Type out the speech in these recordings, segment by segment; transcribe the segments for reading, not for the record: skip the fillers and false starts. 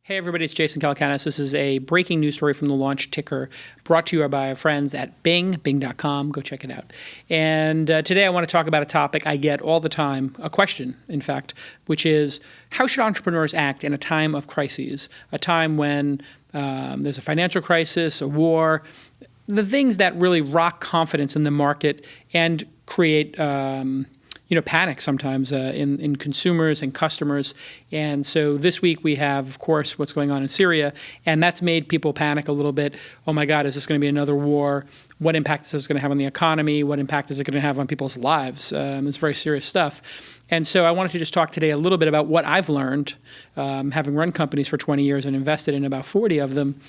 Hey everybody, it's Jason Calacanis. This is a breaking news story from the launch ticker brought to you by our friends at bing.com. Go check it out. And today I want to talk about a topic I get all the time, a question, in fact, which is how should entrepreneurs act in a time of crises, a time when there's a financial crisis, a war, the things that really rock confidence in the market and create panic sometimes in consumers and customers. And so this week we have, of course, what's going on in Syria, and that's made people panic a little bit. Oh my God, is this going to be another war? What impact is this going to have on the economy? What impact is it going to have on people's lives? It's very serious stuff. And so I wanted to just talk today a little bit about what I've learned, having run companies for 20 years and invested in about 40 of them,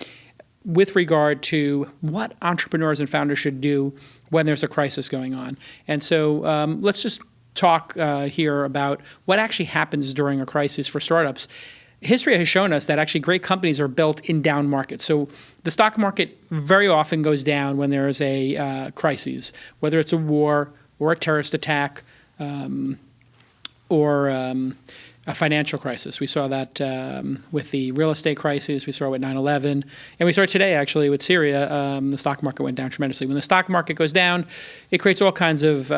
with regard to what entrepreneurs and founders should do when there's a crisis going on. And so let's just talk here about what actually happens during a crisis for startups. History has shown us that actually great companies are built in down markets. So the stock market very often goes down when there is a crisis, whether it's a war or a terrorist attack or a financial crisis. We saw that with the real estate crisis. We saw it with 9/11. And we saw it today, actually, with Syria. The stock market went down tremendously. When the stock market goes down, it creates all kinds of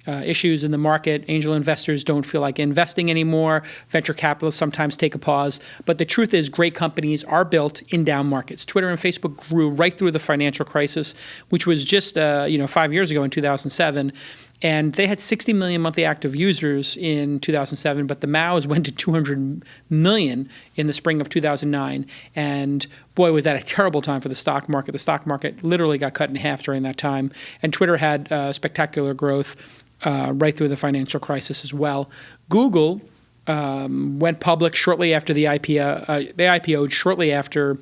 issues in the market. Angel investors don't feel like investing anymore. Venture capitalists sometimes take a pause. But the truth is great companies are built in down markets. Twitter and Facebook grew right through the financial crisis, which was just 5 years ago in 2007. And they had 60 million monthly active users in 2007, but the MAUs went to 200 million in the spring of 2009. And boy, was that a terrible time for the stock market. The stock market literally got cut in half during that time. And Twitter had spectacular growth right through the financial crisis as well. Google went public shortly after the IPO. They IPO'd shortly after,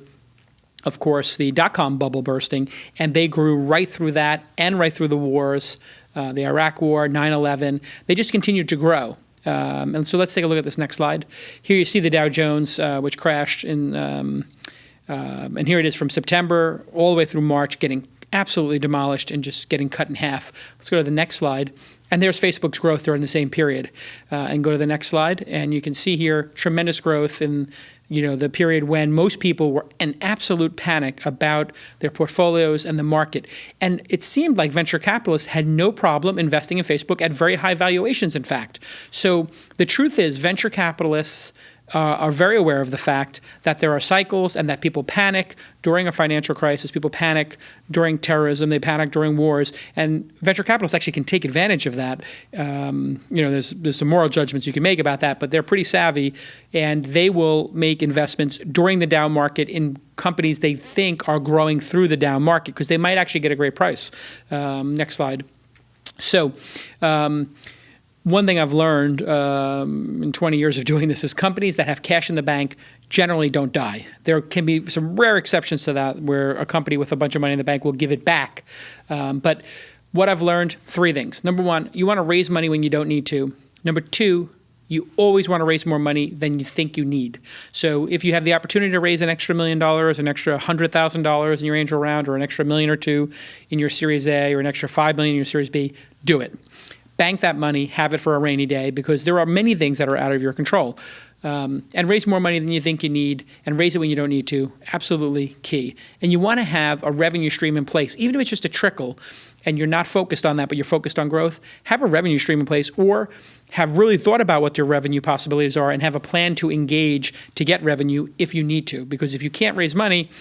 of course, the dot-com bubble bursting, and they grew right through that and right through the wars, the Iraq War, 9/11. They just continued to grow. And so let's take a look at this next slide. Here you see the Dow Jones, which crashed in, and here it is from September all the way through March, getting absolutely demolished and just getting cut in half. Let's go to the next slide. And there's Facebook's growth during the same period. And go to the next slide, and you can see here tremendous growth in the period when most people were in absolute panic about their portfolios and the market. And it seemed like venture capitalists had no problem investing in Facebook at very high valuations, in fact. So the truth is venture capitalists are very aware of the fact that there are cycles and that people panic during a financial crisis. People panic during terrorism. They panic during wars. And venture capitalists actually can take advantage of that. There's some moral judgments you can make about that, but they're pretty savvy, and they will make investments during the down market in companies they think are growing through the down market because they might actually get a great price. Next slide. So one thing I've learned in 20 years of doing this is companies that have cash in the bank generally don't die. There can be some rare exceptions to that where a company with a bunch of money in the bank will give it back. But what I've learned, three things. Number one, you want to raise money when you don't need to. Number two, you always want to raise more money than you think you need. So if you have the opportunity to raise an extra $1 million, an extra $100,000 in your angel round, or an extra $1 million or $2 million in your Series A, or an extra $5 million in your Series B, do it. Bank that money, have it for a rainy day, because there are many things that are out of your control. And raise more money than you think you need, and raise it when you don't need to. Absolutely key. And you want to have a revenue stream in place, even if it's just a trickle, and you're not focused on that, but you're focused on growth. Have a revenue stream in place, or have really thought about what your revenue possibilities are and have a plan to engage to get revenue if you need to. Because if you can't raise money,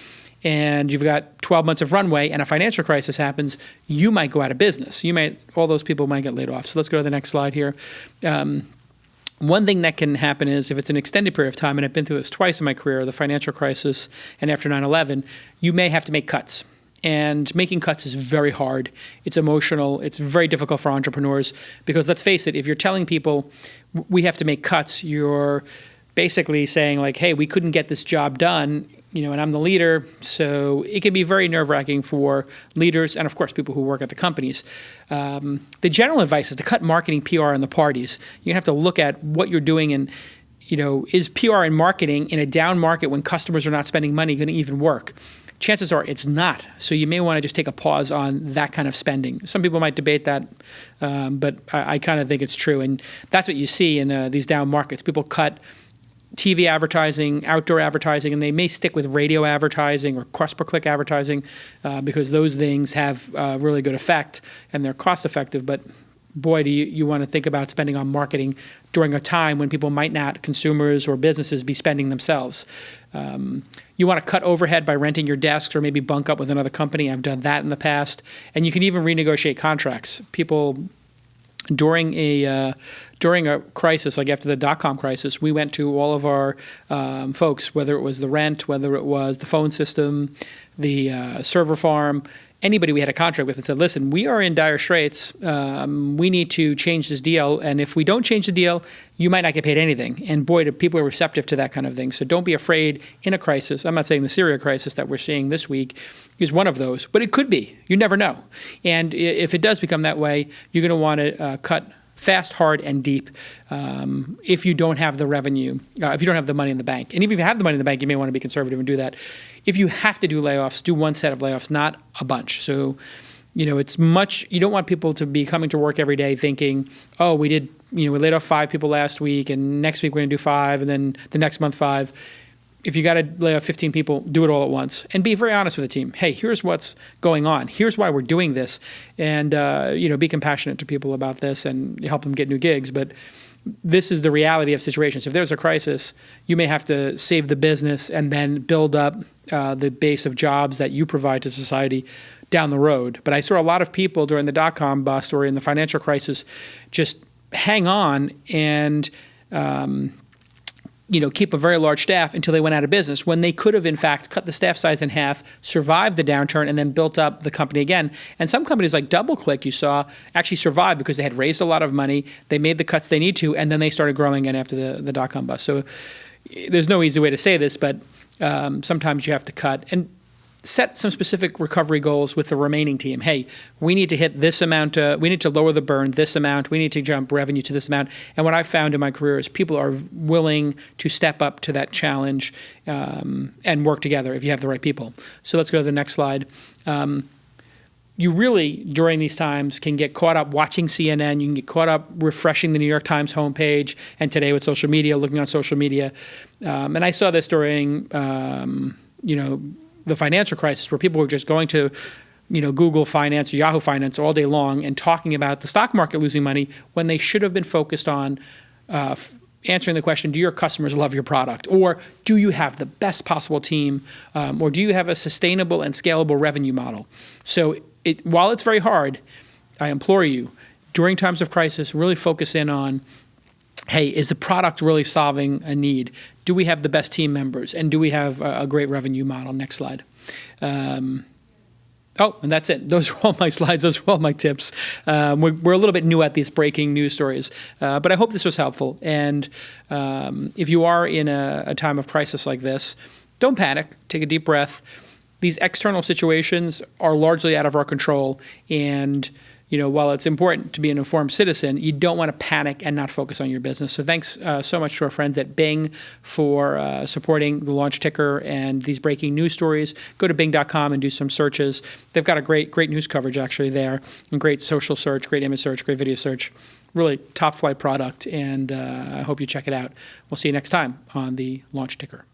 and you've got 12 months of runway and a financial crisis happens, you might go out of business. All those people might get laid off. So let's go to the next slide here. One thing that can happen is if it's an extended period of time, and I've been through this twice in my career, the financial crisis and after 9/11, you may have to make cuts. And making cuts is very hard. It's emotional. It's very difficult for entrepreneurs because let's face it, if you're telling people we have to make cuts, you're basically saying like, hey, we couldn't get this job done, and I'm the leader. So it can be very nerve-wracking for leaders and, of course, people who work at the companies. The general advice is to cut marketing, PR, and the parties. You have to look at what you're doing and, is PR and marketing in a down market when customers are not spending money going to even work? Chances are it's not. So you may want to just take a pause on that kind of spending. Some people might debate that, but I kind of think it's true. And that's what you see in these down markets. People cut TV advertising, outdoor advertising, and they may stick with radio advertising or cost per click advertising because those things have really good effect and they're cost effective. But boy, do you want to think about spending on marketing during a time when people might not, consumers or businesses, be spending themselves. You want to cut overhead by renting your desks or maybe bunk up with another company. I've done that in the past. And you can even renegotiate contracts. People, during a crisis, like after the dot-com crisis, we went to all of our folks, whether it was the rent, whether it was the phone system, the server farm, anybody we had a contract with, and said, listen, we are in dire straits. We need to change this deal. And if we don't change the deal, you might not get paid anything. And boy, do people are receptive to that kind of thing. So don't be afraid in a crisis. I'm not saying the Syria crisis that we're seeing this week is one of those, but it could be. You never know. And if it does become that way, you're going to want to cut fast, hard, and deep if you don't have the revenue, if you don't have the money in the bank. And even if you have the money in the bank, you may want to be conservative and do that. If you have to do layoffs, do one set of layoffs, not a bunch. So, it's much, you don't want people to be coming to work every day thinking, oh, we laid off 5 people last week, and next week we're going to do 5, and then the next month 5. If you got to lay off 15 people, do it all at once. And be very honest with the team. Hey, here's what's going on. Here's why we're doing this. And, be compassionate to people about this and help them get new gigs. But this is the reality of situations. If there's a crisis, you may have to save the business and then build up the base of jobs that you provide to society down the road. But I saw a lot of people during the dot-com bust or in the financial crisis just hang on and keep a very large staff until they went out of business, when they could have, in fact, cut the staff size in half, survived the downturn, and then built up the company again. And some companies like DoubleClick, you saw, actually survived because they had raised a lot of money, they made the cuts they need to, and then they started growing again after the dot-com bust. So there's no easy way to say this, but sometimes you have to cut. And set some specific recovery goals with the remaining team. Hey, we need to hit this amount. We need to lower the burn this amount. We need to jump revenue to this amount. And what I've found in my career is people are willing to step up to that challenge and work together if you have the right people. So let's go to the next slide. You really, during these times, can get caught up watching CNN. You can get caught up refreshing the New York Times homepage, and today with social media, looking on social media. And I saw this during, the financial crisis, where people were just going to, Google Finance or Yahoo Finance all day long and talking about the stock market losing money when they should have been focused on answering the question, do your customers love your product? Or do you have the best possible team? Or do you have a sustainable and scalable revenue model? So while it's very hard, I implore you, during times of crisis, really focus in on, hey, is the product really solving a need? Do we have the best team members? And do we have a great revenue model? Next slide. And that's it. Those are all my slides. Those are all my tips. We're a little bit new at these breaking news stories, but I hope this was helpful. And if you are in a time of crisis like this, don't panic. Take a deep breath. These external situations are largely out of our control, and while it's important to be an informed citizen, you don't want to panic and not focus on your business. So thanks so much to our friends at Bing for supporting the launch ticker and these breaking news stories. Go to bing.com and do some searches. They've got a great news coverage actually there, and great social search, great image search, great video search. Really top flight product, and I hope you check it out. We'll see you next time on the launch ticker.